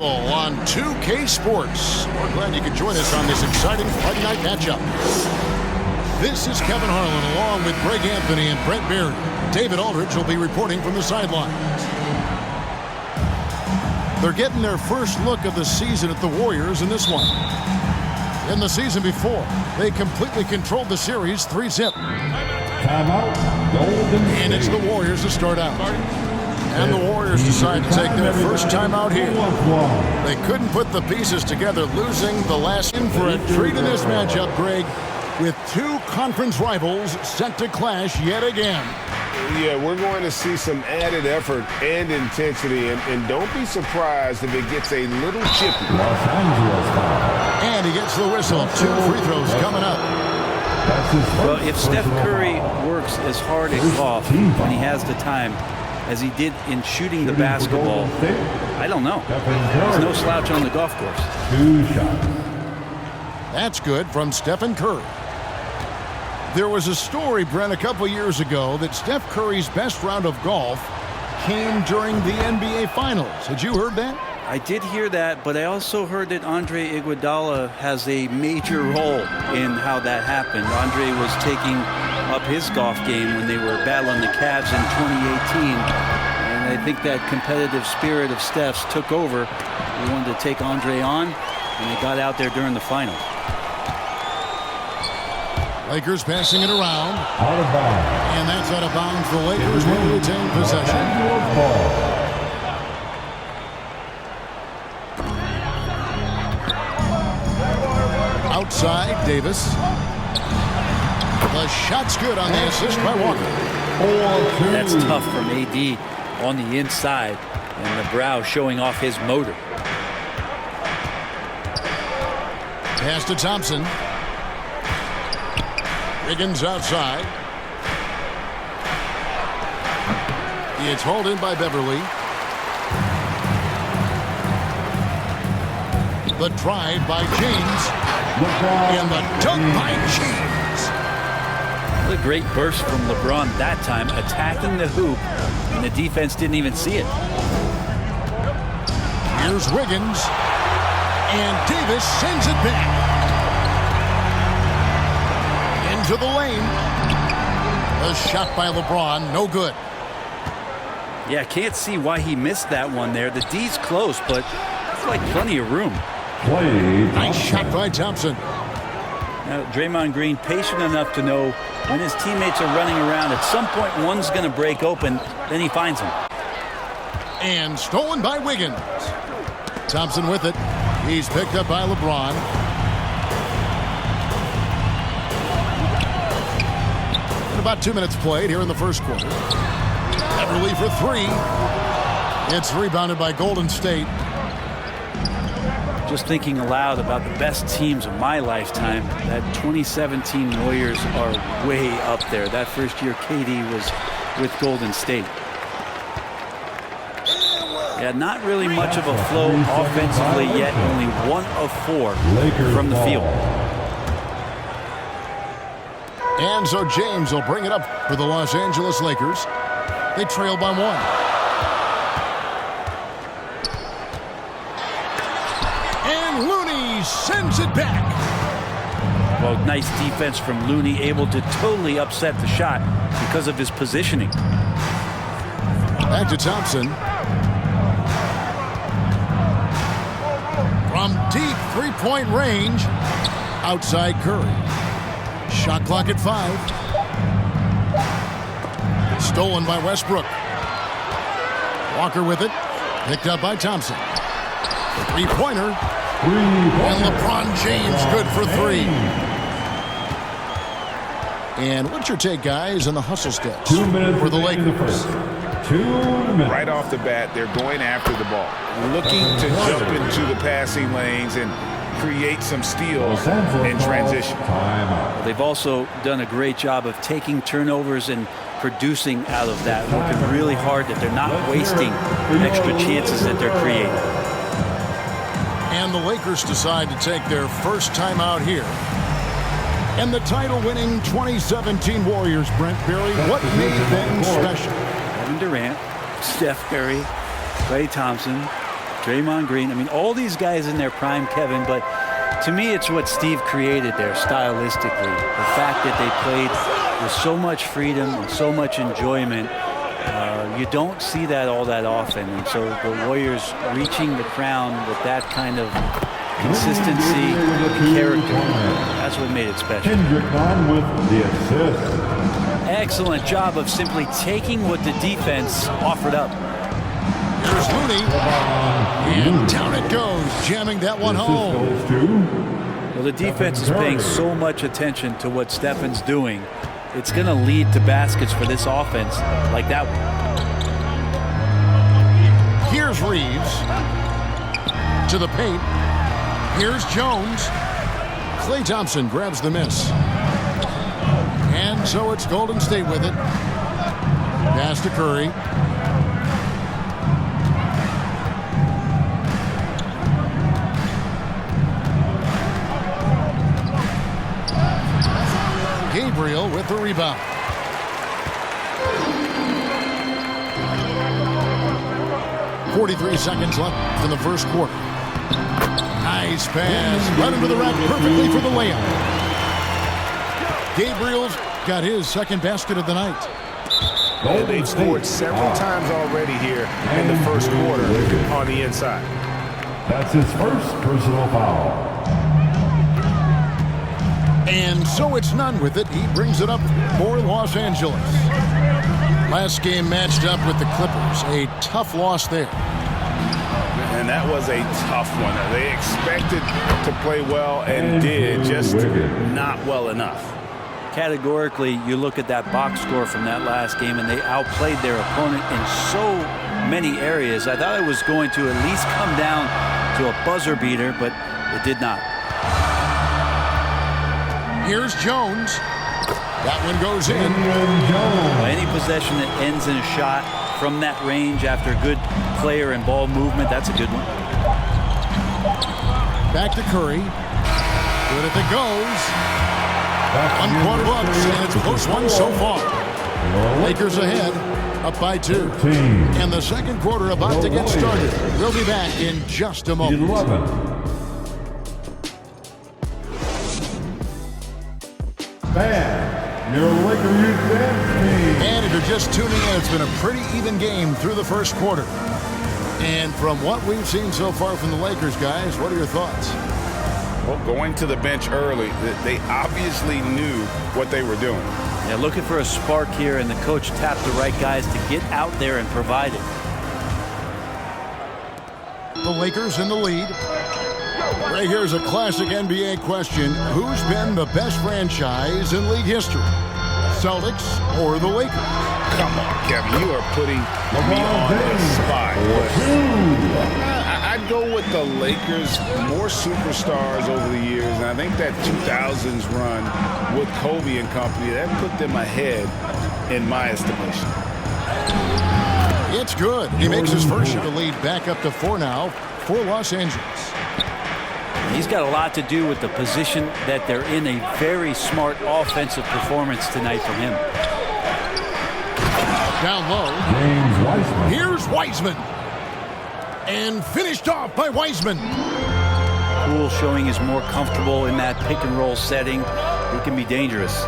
On 2K Sports. We're glad you could join us on this exciting Friday night matchup. This is Kevin Harlan along with Greg Anthony and Brent Berry. David Aldridge will be reporting from the sidelines. They're getting their first look of the season at the Warriors in this one. In the season before, they completely controlled the series 3-zip. Timeout, Golden State. And it's the Warriors to start out. And the Warriors decide to take their first time out here. They couldn't put the pieces together, losing the last in for a treat in this matchup, Greg, with two conference rivals set to clash yet again. Yeah, we're going to see some added effort and intensity, and don't be surprised if it gets a little chippy. Los Angeles foul. And he gets the whistle. 2 free throws coming up. Well, if Steph Curry works as hard at golf when he has the time as he did in shooting the basketball, I don't know. There's no slouch on the golf course. 2 shots. That's good from Stephen Curry. There was a story, Brent, a couple years ago that Steph Curry's best round of golf came during the NBA Finals. Had you heard that? I did hear that, but I also heard that Andre Iguodala has a major role in how that happened. Andre was taking up his golf game when they were battling the Cavs in 2018. And I think that competitive spirit of Steph's took over. He wanted to take Andre on, and they got out there during the final. Lakers passing it around. Out of bounds. And that's out of bounds. The Lakers will retain possession. Outside, Davis. The shot's good on the assist by Walker. That's tough from AD on the inside, and the brow showing off his motor. Pass to Thompson. Wiggins outside. It's hauled in by Beverly. The drive by James. And the dunk by James. What a great burst from LeBron that time, attacking the hoop, and the defense didn't even see it. Here's Wiggins. And Davis sends it back. Into the lane. A shot by LeBron, no good. Yeah, can't see why he missed that one there. The D's close, but it's like plenty of room. Nice shot by Thompson. Now, Draymond Green patient enough to know when his teammates are running around, at some point one's going to break open, then he finds him. And stolen by Wiggins. Thompson with it. He's picked up by LeBron. And about 2 minutes played here in the first quarter. Beverly for 3. It's rebounded by Golden State. Just thinking aloud about the best teams of my lifetime, that 2017 Warriors are way up there. That first year KD was with Golden State. Yeah, not really much of a flow offensively yet. Only 1 of 4 from the field. And so James will bring it up for the Los Angeles Lakers. They trail by 1. Sends it back. Well, nice defense from Looney, able to totally upset the shot because of his positioning. Back to Thompson. From deep three-point range. Outside Curry. Shot clock at 5. Stolen by Westbrook. Walker with it. Picked up by Thompson. Three-pointer. And LeBron James good for 3. And what's your take, guys, on the hustle steps for the Lakers? 2 minutes. Right off the bat, they're going after the ball, looking to jump into the passing lanes and create some steals in transition. They've also done a great job of taking turnovers and producing out of that, working really hard that they're not wasting extra chances that they're creating. And the Lakers decide to take their first time out here. And the title-winning 2017 Warriors, Brent Berry, what made them special? Kevin Durant, Steph Curry, Klay Thompson, Draymond Green. I mean, all these guys in their prime, Kevin, but to me, it's what Steve created there stylistically. The fact that they played with so much freedom and so much enjoyment. You don't see that all that often. And so the Warriors reaching the crown with that kind of consistency and character, that's what made it special. With the assist. Excellent job of simply taking what the defense offered up. Here's Looney. And down it goes, jamming that one home. Well, the defense is paying so much attention to what Stefan's doing. It's going to lead to baskets for this offense like that one. Here's Reeves to the paint. Here's Jones. Klay Thompson grabs the miss. And so it's Golden State with it. Pass to Curry. Gabriel with the rebound. .43 seconds left in the first quarter. Nice pass. Right into the rack perfectly for the layup. Gabriel's got his second basket of the night. And they've scored several times already here in the first quarter on the inside. That's his first personal foul. And so it's none with it. He brings it up for Los Angeles. Last game matched up with the Clippers. A tough loss there. And that was a tough one. They expected to play well and did, just not well enough. Categorically, you look at that box score from that last game, and they outplayed their opponent in so many areas. I thought it was going to at least come down to a buzzer beater, but it did not. Here's Jones. That one goes in. Any possession that ends in a shot from that range after good player and ball movement, that's a good one. Back to Curry. Good if it goes. 1 quarter looks, and it's a close one so far. Lakers ahead, up by 2. And the second quarter about to get started. We'll be back in just a moment. 11. Your Lakers team. And if you're just tuning in, it's been a pretty even game through the first quarter. And from what we've seen so far from the Lakers, guys, what are your thoughts? Well, going to the bench early, they obviously knew what they were doing. Yeah, looking for a spark here, and the coach tapped the right guys to get out there and provide it. The Lakers in the lead. Right here's a classic NBA question. Who's been the best franchise in league history? Celtics or the Lakers? Come on, Kevin. You are putting me on the spot. I'd go with the Lakers. More superstars over the years. And I think that 2000s run with Kobe and company, that put them ahead in my estimation. It's good. He makes his first shot to lead back up to 4 now for Los Angeles. He's got a lot to do with the position that they're in. A very smart offensive performance tonight from him. Down low. James Wiseman. Here's Wiseman. And finished off by Wiseman. Poole showing he's more comfortable in that pick and roll setting. He can be dangerous.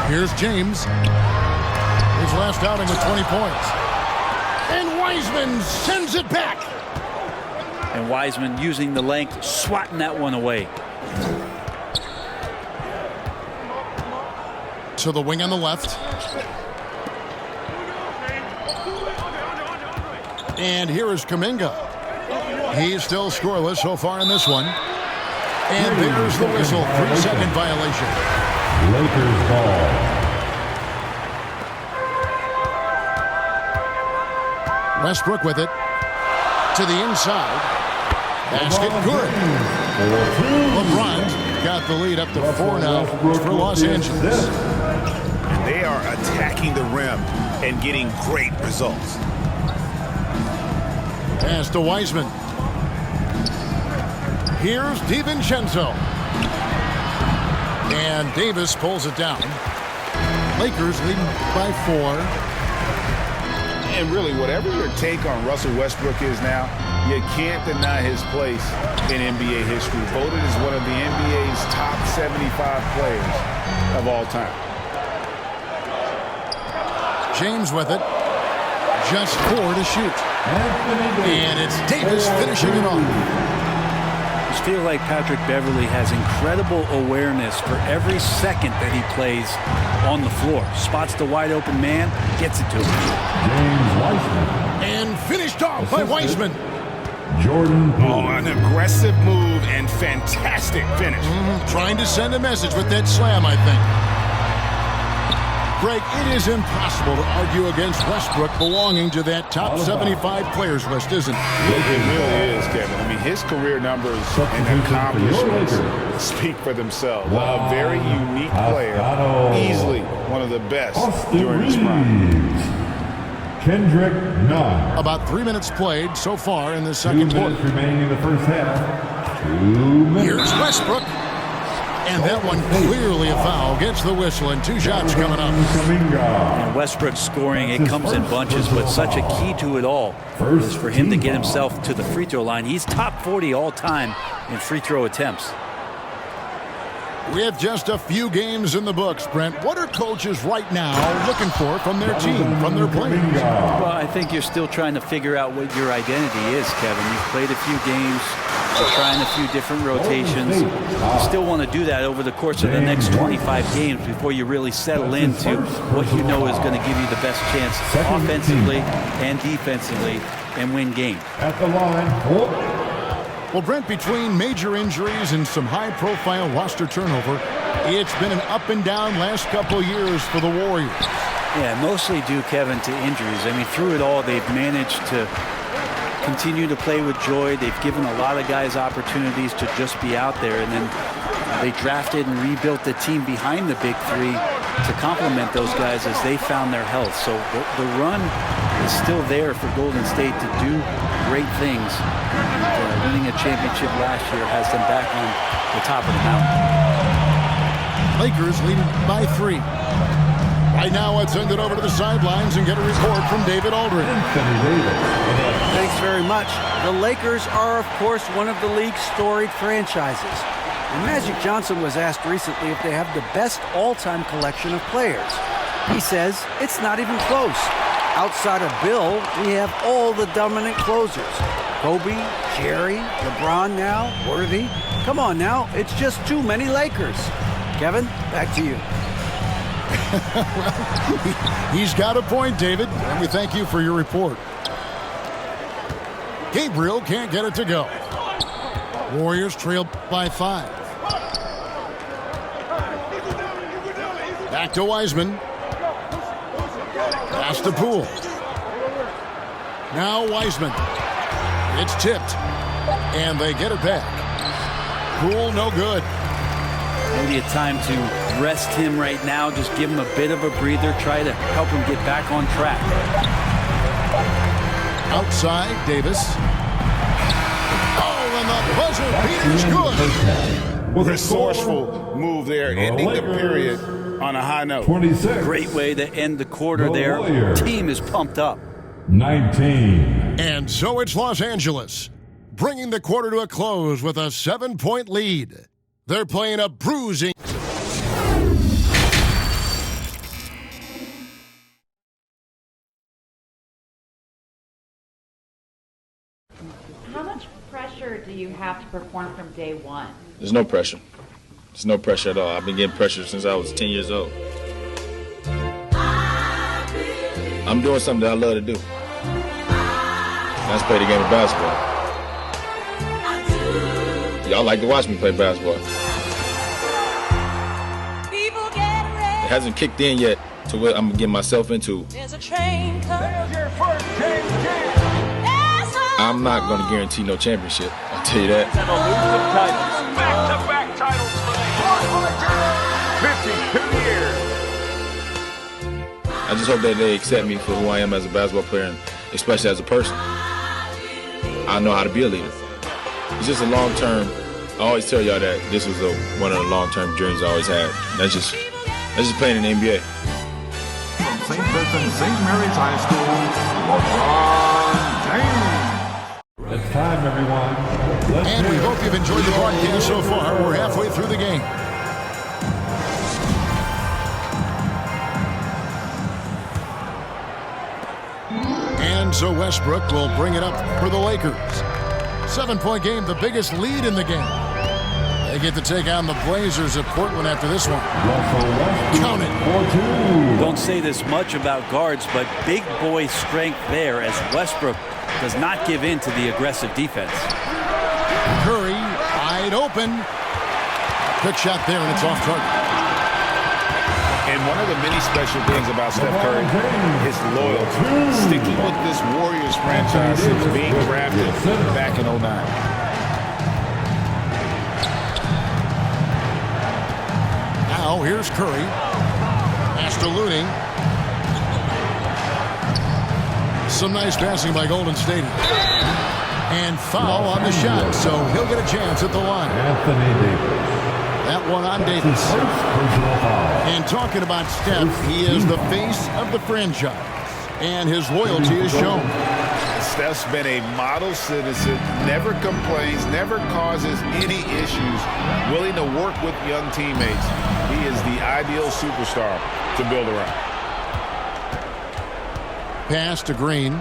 Here's James. His last outing with 20 points. And Wiseman sends it back. And Wiseman using the length, swatting that one away. To the wing on the left. And here is Kuminga. He's still scoreless so far in this one. And there's the whistle. 3-second violation. Lakers ball. Westbrook with it. To the inside. Basket good. LeBron got the lead up to 4 now for Los Angeles. And they are attacking the rim and getting great results. Pass to Wiseman. Here's DiVincenzo. And Davis pulls it down. Lakers leading by 4. And really, whatever your take on Russell Westbrook is now, you can't deny his place in NBA history. Voted as one of the NBA's top 75 players of all time. James with it. Just 4 to shoot. And it's Davis finishing it off. I just feel like Patrick Beverley has incredible awareness for every second that he plays on the floor. Spots the wide open man, gets it to him. James Wiseman. And finished off by Wiseman. Jordan Poole. Oh, an aggressive move and fantastic finish. Trying to send a message with that slam, I think. Greg, it is impossible to argue against Westbrook belonging to that top 75 players list, isn't it? It really is, Kevin. I mean, his career numbers and accomplishments speak for themselves. A very unique player, easily one of the best during his prime. Kendrick Nunn. About 3 minutes played so far in the second 2 minutes remaining in the first half. 2 minutes. Here's Westbrook. And that one clearly a foul. Gets the whistle and 2 shots coming up. And Westbrook scoring, it comes in bunches, but such a key to it all is for him to get himself to the free throw line. He's top 40 all time in free throw attempts. We have just a few games in the books, Brent. What are coaches right now looking for from their team, from their players? Well, I think you're still trying to figure out what your identity is, Kevin. You've played a few games, you're trying a few different rotations. You still want to do that over the course of the next 25 games before you really settle into what you know is going to give you the best chance offensively and defensively and win games. At the line. Well, Brent, between major injuries and some high-profile roster turnover, it's been an up-and-down last couple of years for the Warriors. Yeah, mostly due, Kevin, to injuries. I mean, through it all, they've managed to continue to play with joy. They've given a lot of guys opportunities to just be out there, and then they drafted and rebuilt the team behind the big three to complement those guys as they found their health. So the run is still there for Golden State to do great things. And, winning a championship last year has them back on the top of the mountain. Lakers leading by 3. Right now, let's send it over to the sidelines and get a report from David Aldridge. Thanks very much. The Lakers are, of course, one of the league's storied franchises. And Magic Johnson was asked recently if they have the best all-time collection of players. He says it's not even close. Outside of Bill, we have all the dominant closers. Kobe, Jerry, LeBron now, Worthy. Come on now, it's just too many Lakers. Kevin, back to you. Well, he's got a point, David, and we thank you for your report. Gabriel can't get it to go. Warriors trail by 5. Back to Wiseman. Pass to Poole. Now Wiseman. It's tipped. And they get it back. Poole no good. Maybe a time to rest him right now. Just give him a bit of a breather. Try to help him get back on track. Outside, Davis. Oh, and the buzzer beater's good. Resourceful move there, ending the period on a high note. 26. Great way to end the quarter there. Warriors. Team is pumped up. 19. And so it's Los Angeles, bringing the quarter to a close with a 7-point lead. They're playing a bruising. How much pressure do you have to perform from day one? There's no pressure. There's no pressure at all. I've been getting pressure since I was 10 years old. I'm doing something that I love to do. That's play the game of basketball. Y'all like to watch me play basketball. It hasn't kicked in yet to what I'm getting myself into. I'm not going to guarantee no championship. I'll tell you that. Back-to-back titles for the 52 years. I just hope that they accept me for who I am as a basketball player and especially as a person. I know how to be a leader. It's just a long-term. I always tell y'all that this was one of the long-term dreams I always had. That's just playing in the NBA. From St. Vincent St. Mary's High School, time, everyone. And we hope you've enjoyed the broadcast so far. We're halfway through the game. And so Westbrook will bring it up for the Lakers. 7-point game, the biggest lead in the game. They get to take on the Blazers at Portland after this one. Count it. Don't say this much about guards, but big boy strength there as Westbrook does not give in to the aggressive defense. Curry, wide open. Quick shot there, and it's off target. And one of the many special things about Steph Curry, his loyalty. Sticking with this Warriors franchise since being drafted back in 2009. Now here's Curry. Master looting. Some nice passing by Golden State. And foul on the shot, so he'll get a chance at the line. Anthony Davis. That one on Davis. And talking about Steph, he is the face of the franchise, and his loyalty is shown. Steph's been a model citizen, never complains, never causes any issues, willing to work with young teammates. He is the ideal superstar to build around. Pass to Green.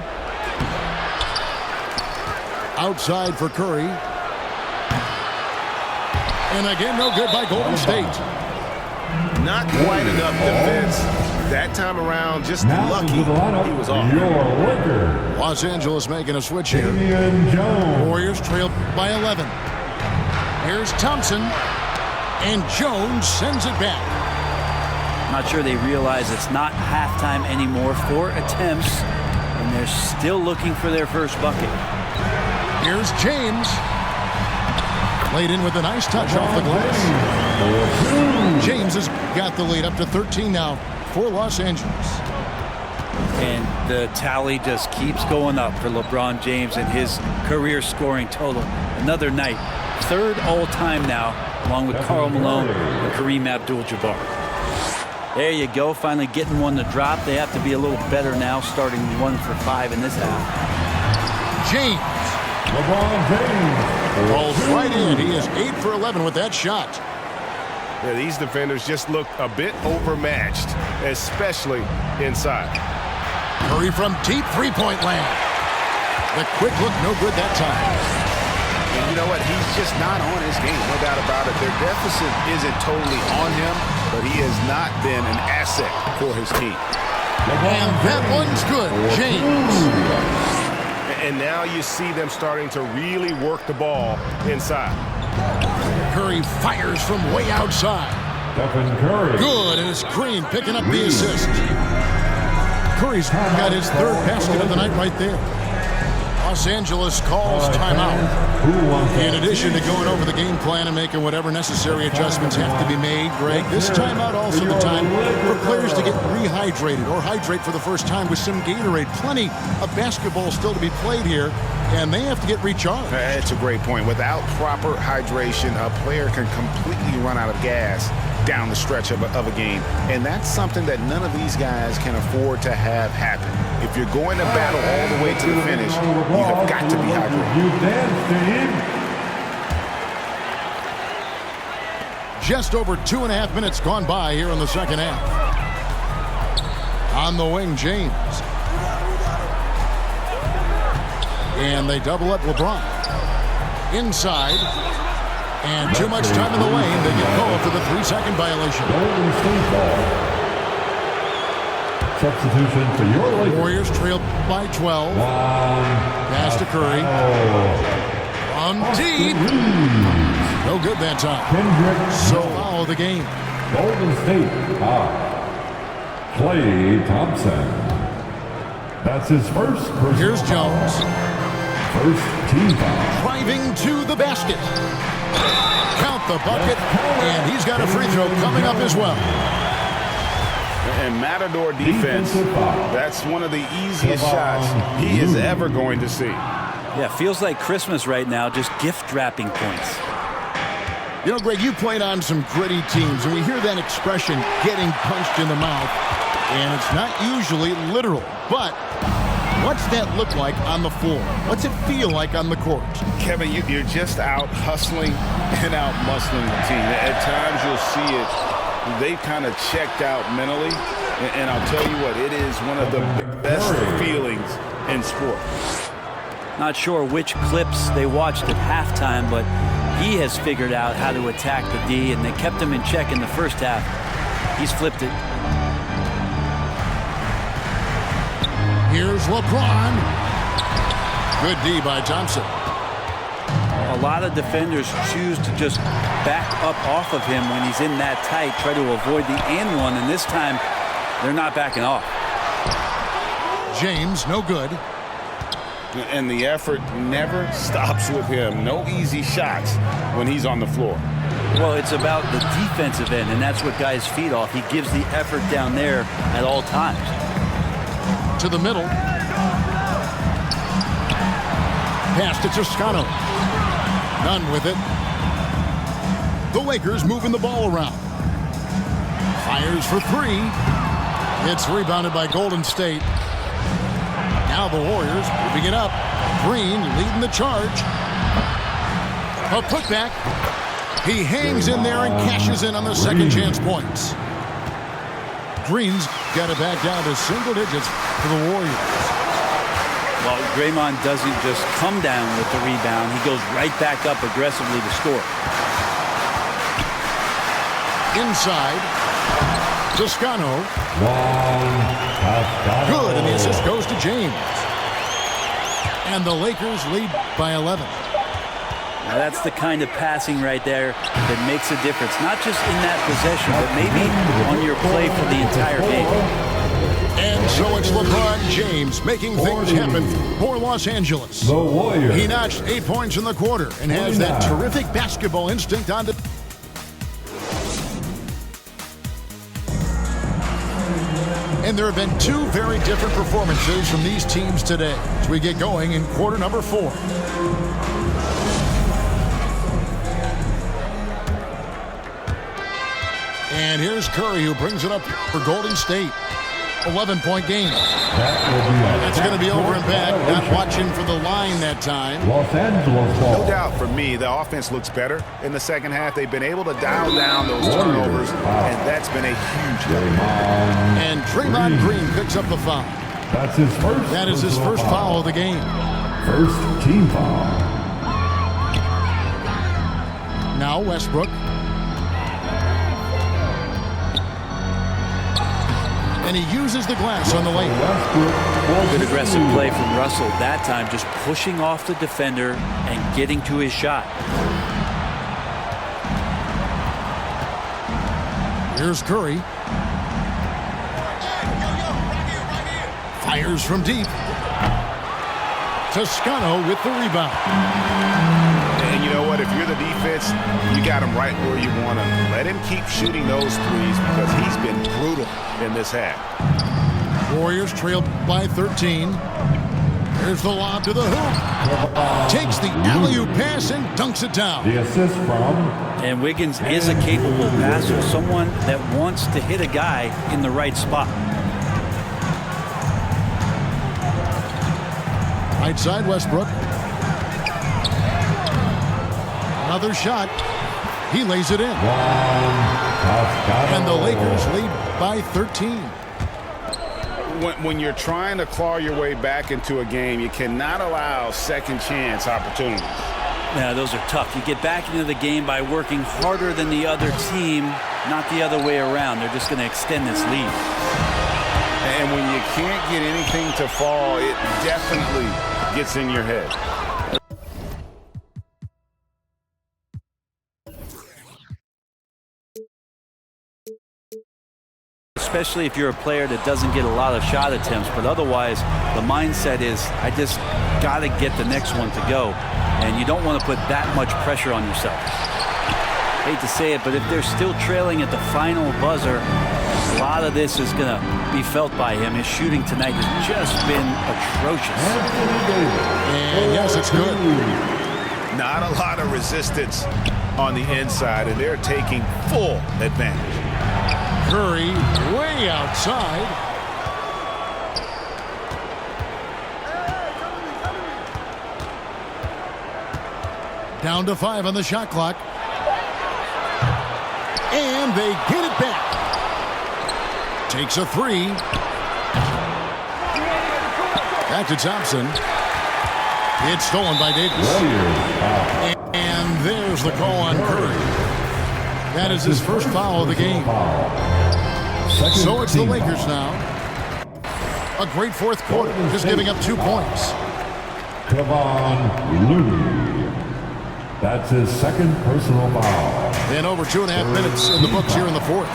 Outside for Curry. And again, no good by Golden State. Not quite enough defense. That time around, just lucky he was off. Los Angeles making a switch here. Warriors trail by 11. Here's Thompson. And Jones sends it back. Not sure they realize it's not halftime anymore. 4 attempts, and they're still looking for their first bucket. Here's James. Laid in with a nice touch off the glass. James has got the lead up to 13 now for Los Angeles. And the tally just keeps going up for LeBron James and his career scoring total. Another night. 3rd all-time now, along with Karl Malone and Kareem Abdul-Jabbar. There you go, finally getting one to drop. They have to be a little better now, starting 1 for 5 in this half. James. LeBron James Falls right in. He is 8 for 11 with that shot. Yeah, these defenders just look a bit overmatched, especially inside. Curry from deep three-point land. The quick look, no good that time. And you know what? He's just not on his game, no doubt about it. Their deficit isn't totally on him, but he has not been an asset for his team. And that one's good. James. And now you see them starting to really work the ball inside. Curry fires from way outside. Stephen Curry. Good, and it's Green picking up the assist. Curry's got his 3rd basket of the night right there. Los Angeles calls timeout. In addition to going over the game plan and making whatever necessary adjustments have to be made, Greg, this timeout also the time for players to get rehydrated or hydrate for the first time with some Gatorade. Plenty of basketball still to be played here, and they have to get recharged. That's a great point. Without proper hydration, a player can completely run out of gas down the stretch of a game. And that's something that none of these guys can afford to have happen. If you're going to battle all the way to the finish, you have got to be hydrated. Just over 2.5 minutes gone by here in the second half. On the wing, James. And they double up LeBron. Inside. And too much time in the lane. They get called for the 3-second violation. Substitution for your Lakers. Warriors trail by 12. Pass to Curry. On deep. No good that time. So foul the game. Golden State. Klay Thompson. That's his first. Here's Jones. First team foul. Driving to the basket. Count the bucket, and he's got a free throw coming up as well. And Matador defense, that's one of the easiest shots he is ever going to see. Yeah, feels like Christmas right now, just gift wrapping points. You know, Greg, you played on some gritty teams, and we hear that expression, getting punched in the mouth, and it's not usually literal, but What's that look like on the floor? What's it feel like on the court? Kevin, you're just out hustling and out muscling the team. At times you'll see it. They've kind of checked out mentally. And I'll tell you what, it is one of the best feelings in sport. Not sure which clips they watched at halftime, but he has figured out how to attack the D, and they kept him in check in the first half. He's flipped it. Here's LeBron. Good D by Thompson. A lot of defenders choose to just back up off of him when he's in that tight, try to avoid the and one, and this time they're not backing off. James, no good. And the effort never stops with him. No easy shots when he's on the floor. Well, it's about the defensive end, and that's what guys feed off. He gives the effort down there at all times. To the middle. Pass to Toscano. None with it. The Lakers moving the ball around. Fires for three. It's rebounded by Golden State. Now the Warriors moving it up. Green leading the charge. A putback. He hangs in there and cashes in on the second chance points. Green's got it back down to single digits for the Warriors. Well, Draymond doesn't just come down with the rebound. He goes right back up aggressively to score. Inside. Toscano. Good, and the assist goes to James. And the Lakers lead by 11. Now that's the kind of passing right there that makes a difference. Not just in that possession, but maybe on your play for the entire game. And so it's LeBron James making things happen for Los Angeles. The Warriors. He notched 8 points in the quarter and has that terrific basketball instinct on the... And there have been two very different performances from these teams today as we get going in quarter number 4. And here's Curry, who brings it up for Golden State. 11-point game. That's going to be over and back. Not watching for the line that time. Los Angeles ball. No doubt for me, the offense looks better in the second half. They've been able to dial down those turnovers, and that's been a huge help. And Draymond Green picks up the foul. That's his first. That is his first foul of the game. First team foul. Now Westbrook. And he uses the glass on the lane. Good aggressive play from Russell that time, just pushing off the defender and getting to his shot. Here's Curry. Fires from deep. Toscano with the rebound. And you know what? If you're the defense, you got him right where you want him. Let him keep shooting those threes because he's been brutal in this half. Warriors trail by 13. Here's the lob to the hoop. Takes the alley-oop pass and dunks it down. The assist from. And Wiggins is a capable passer, someone that wants to hit a guy in the right spot. Right side, Westbrook. Another shot. He lays it in. And the Lakers lead by 13. When you're trying to claw your way back into a game, you cannot allow second chance opportunities. Yeah, those are tough. You get back into the game by working harder than the other team, not the other way around. They're just going to extend this lead. And when you can't get anything to fall, it definitely gets in your head. Especially if you're a player that doesn't get a lot of shot attempts, but otherwise the mindset is I just got to get the next one to go, and you don't want to put that much pressure on yourself. Hate to say it, but if they're still trailing at the final buzzer, a lot of this is going to be felt by him. His shooting tonight has just been atrocious. And yes, it's good. Not a lot of resistance on the inside, and they're taking full advantage. Curry way outside. Down to 5 on the shot clock. And they get it back. Takes a 3. Back to Thompson. It's stolen by Davis. And there's the call on Curry. That is his first foul of the game. So it's the Lakers now. A great fourth quarter, just giving up 2 points. Kevon Looney. That's his second personal foul. And over 2.5 minutes in the books here in the fourth.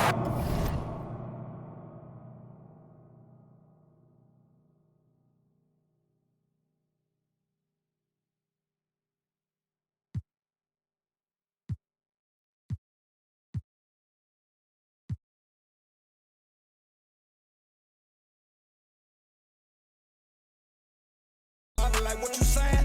Like what you saying?